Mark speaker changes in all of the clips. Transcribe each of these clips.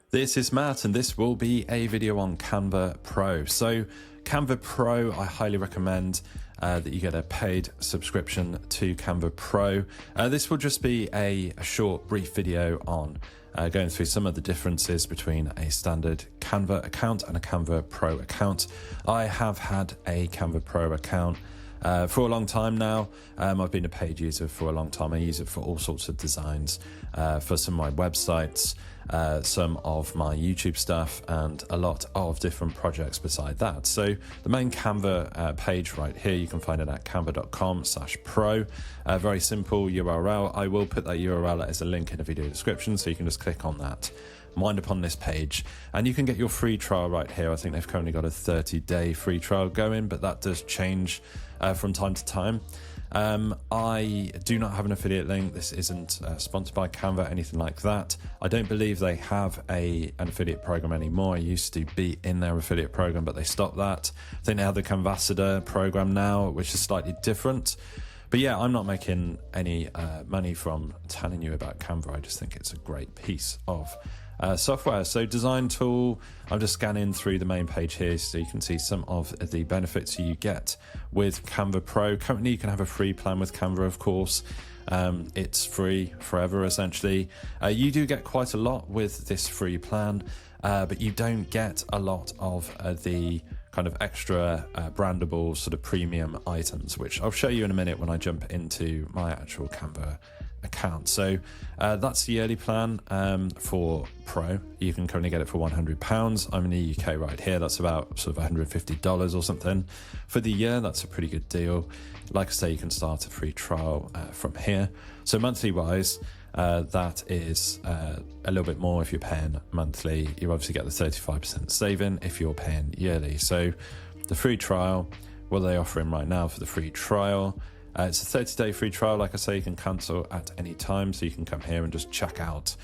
Speaker 1: This is Matt, and this will be a video on Canva Pro. So Canva Pro, I highly recommend that you get a paid subscription to Canva Pro. This will just be a short, brief video on going through some of the differences between a standard Canva account and a Canva Pro account. I have had a Canva Pro account for a long time now. I've been a paid user for a long time. I use it for all sorts of designs, for some of my websites, some of my YouTube stuff, and a lot of different projects beside that. So the main Canva page right here, you can find it at canva.com/pro. Very simple URL. I will put that URL as a link in the video description, so you can just click on that, wind up on this page, and you can get your free trial right here. I think they've currently got a 30-day free trial going, but that does change from time to time. I do not have an affiliate link. This isn't sponsored by Canva, anything like that. I don't believe they have an affiliate program anymore. I used to be in their affiliate program, but they stopped that. I think they have the Canvassador program now, which is slightly different. But yeah, I'm not making any money from telling you about Canva. I just think it's a great piece of software. So design tool, I'm just scanning through the main page here so you can see some of the benefits you get with Canva Pro. Currently you can have a free plan with Canva, of course. It's free forever essentially. You do get quite a lot with this free plan, but you don't get a lot of the kind of extra brandable sort of premium items, which I'll show you in a minute when I jump into my actual Canva account. So that's the yearly plan for Pro. You can currently get it for £100. I'm in the UK right here. That's about sort of $150 or something for the year. That's a pretty good deal. Like I say, you can start a free trial from here. So monthly wise, that is a little bit more if you're paying monthly. You obviously get the 35% saving if you're paying yearly. So the free trial, what are they offering right now for the free trial? It's a 30-day free trial. Like I say, you can cancel at any time, so you can come here and just check out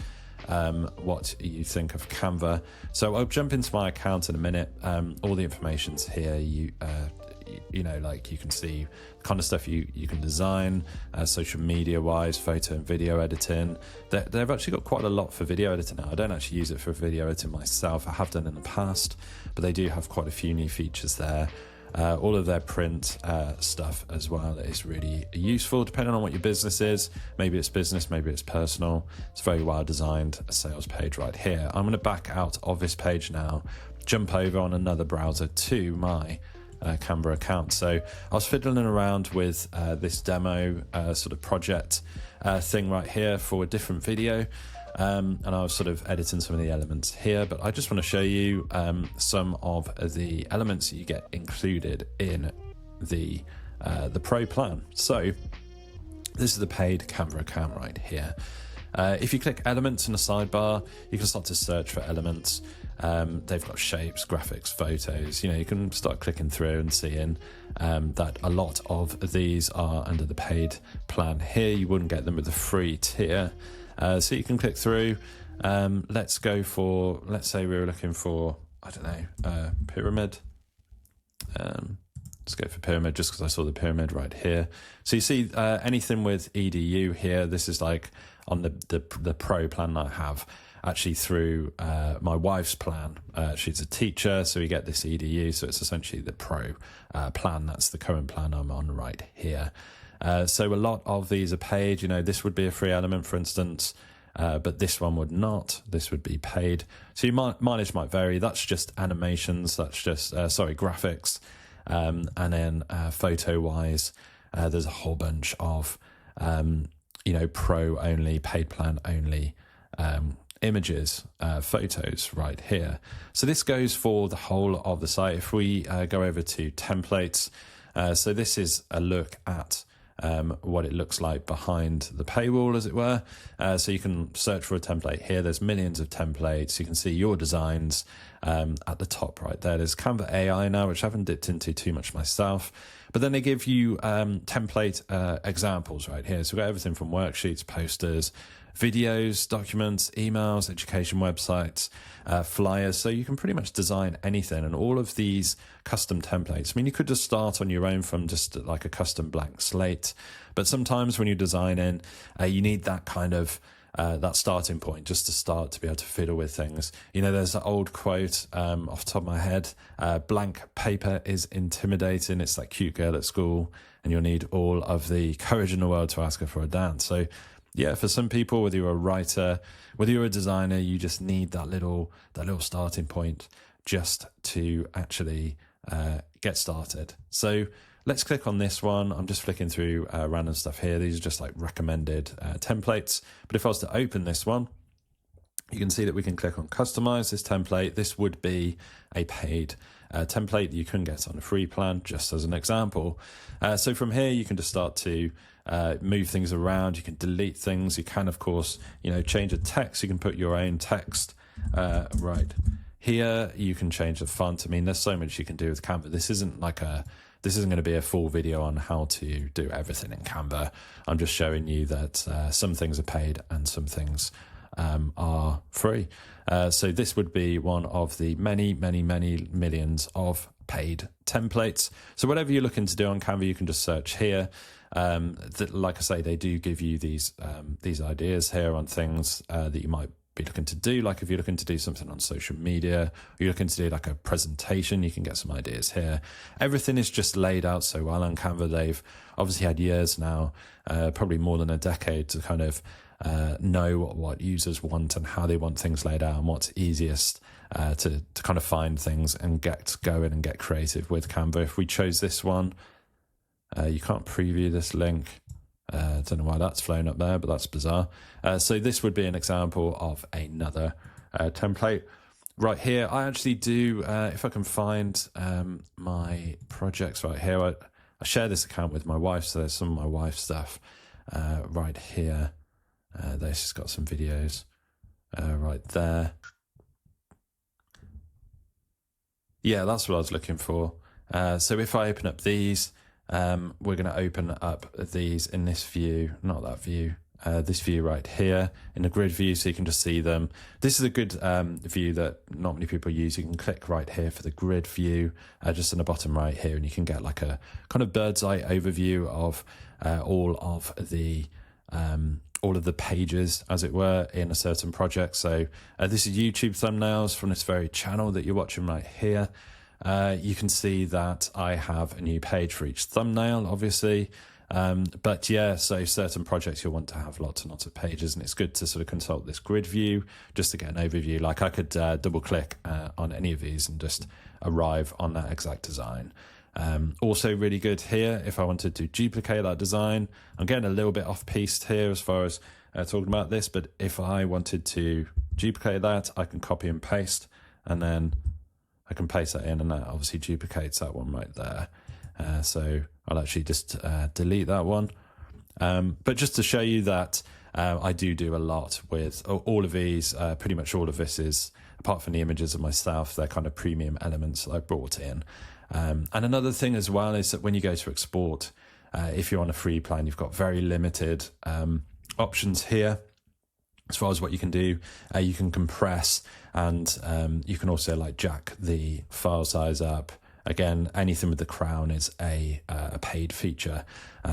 Speaker 1: what you think of Canva. So I'll jump into my account in a minute. All the information's here. You know, like you can see the kind of stuff you can design, social media wise, photo and video editing. They've actually got quite a lot for video editing now. I don't actually use it for video editing myself. I have done in the past, but they do have quite a few new features there. All of their print stuff as well is really useful depending on what your business is. Maybe it's business, maybe it's personal. It's a very well designed sales page right here. I'm going to back out of this page now, jump over on another browser to my Canva account. So I was fiddling around with this demo sort of project thing right here for a different video. And I was sort of editing some of the elements here, but I just want to show you some of the elements that you get included in the Pro plan. So this is the paid Canva account right here. If you click elements in the sidebar, you can start to search for elements. They've got shapes, graphics, photos. You know, you can start clicking through and seeing that a lot of these are under the paid plan here. You wouldn't get them with the free tier. So you can click through. Let's go for, let's say we were looking for, I don't know, pyramid. Let's go for pyramid just because I saw the pyramid right here. So you see anything with edu here. This is like on the Pro plan that I have, actually through my wife's plan. She's a teacher, so we get this edu. So it's essentially the Pro plan. That's the current plan I'm on right here. So a lot of these are paid. You know, this would be a free element, for instance, but this one would not. This would be paid. So your mileage might vary. That's just animations. That's just, graphics. And then photo-wise, there's a whole bunch of, Pro only, paid plan only images, photos right here. So this goes for the whole of the site. If we go over to templates, so this is a look at what it looks like behind the paywall, as it were. So you can search for a template here. There's millions of templates. You can see your designs at the top right there. There's Canva AI now, which I haven't dipped into too much myself. But then they give you template examples right here. So we've got everything from worksheets, posters, videos, documents, emails, education websites, flyers. So you can pretty much design anything, and all of these custom templates. I mean, you could just start on your own from just like a custom blank slate, but sometimes when you're designing, you need that kind of that starting point, just to start to be able to fiddle with things. You know, there's that old quote off the top of my head, blank paper is intimidating. It's that cute girl at school, and you'll need all of the courage in the world to ask her for a dance. So yeah, for some people, whether you're a writer, whether you're a designer, you just need that little starting point just to actually get started. So let's click on this one. I'm just flicking through random stuff here. These are just like recommended templates. But if I was to open this one, you can see that we can click on customize this template. This would be a paid template that you couldn't get on a free plan, just as an example. So from here, you can just start to move things around. You can delete things. You can, of course, change the text. You can put your own text right here. You can change the font. I mean, there's so much you can do with Canva. This isn't going to be a full video on how to do everything in Canva. I'm just showing you that some things are paid and some things are free. So this would be one of the many, many, many millions of paid templates. So whatever you're looking to do on Canva, you can just search here. Like I say, they do give you these ideas here on things that you might be looking to do. Like if you're looking to do something on social media, or you're looking to do like a presentation, you can get some ideas here. Everything is just laid out so well on Canva. They've obviously had years now, probably more than a decade, to kind of know what users want and how they want things laid out, and what's easiest to kind of find things and get going and get creative with Canva. If we chose this one, you can't preview this link. Don't know why that's flown up there, but that's bizarre. So this would be an example of another template. Right here, I actually do, if I can find my projects right here, I share this account with my wife, so there's some of my wife's stuff right here. There's just got some videos right there. Yeah, that's what I was looking for. So if I open up these, we're going to open up these in this view, not that view, this view right here in the grid view, so you can just see them. This is a good view that not many people use. You can click right here for the grid view, just in the bottom right here, and you can get like a kind of bird's eye overview of all of the pages, as it were, in a certain project. So this is YouTube thumbnails from this very channel that you're watching right here. You can see that I have a new page for each thumbnail, obviously. But yeah, so certain projects you'll want to have lots and lots of pages, and it's good to sort of consult this grid view just to get an overview. Like I could double click on any of these and just arrive on that exact design. Also really good here if I wanted to duplicate that design. I'm getting a little bit off piste here as far as talking about this, but if I wanted to duplicate that, I can copy and paste, and then I can paste that in, and that obviously duplicates that one right there. So I'll actually just delete that one. But just to show you that I do a lot with all of these. Pretty much all of this is, apart from the images of myself, they're kind of premium elements that I brought in. And another thing as well is that when you go to export, if you're on a free plan, you've got very limited options here. As far as what you can do, you can compress, and you can also like jack the file size up. Again, anything with the crown is a paid feature,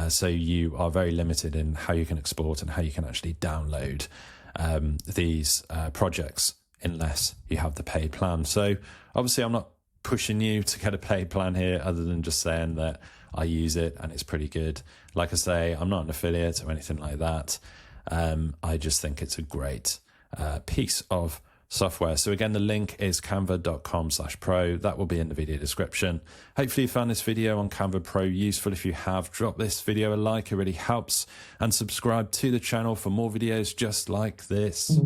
Speaker 1: so you are very limited in how you can export and how you can actually download these projects unless you have the paid plan. So obviously I'm not pushing you to get a paid plan here, other than just saying that I use it and it's pretty good. Like I say, I'm not an affiliate or anything like that. I just think it's a great piece of software. So again, the link is canva.com/pro. That will be in the video description. Hopefully you found this video on Canva Pro useful. If you have, drop this video a like, it really helps, and subscribe to the channel for more videos just like this.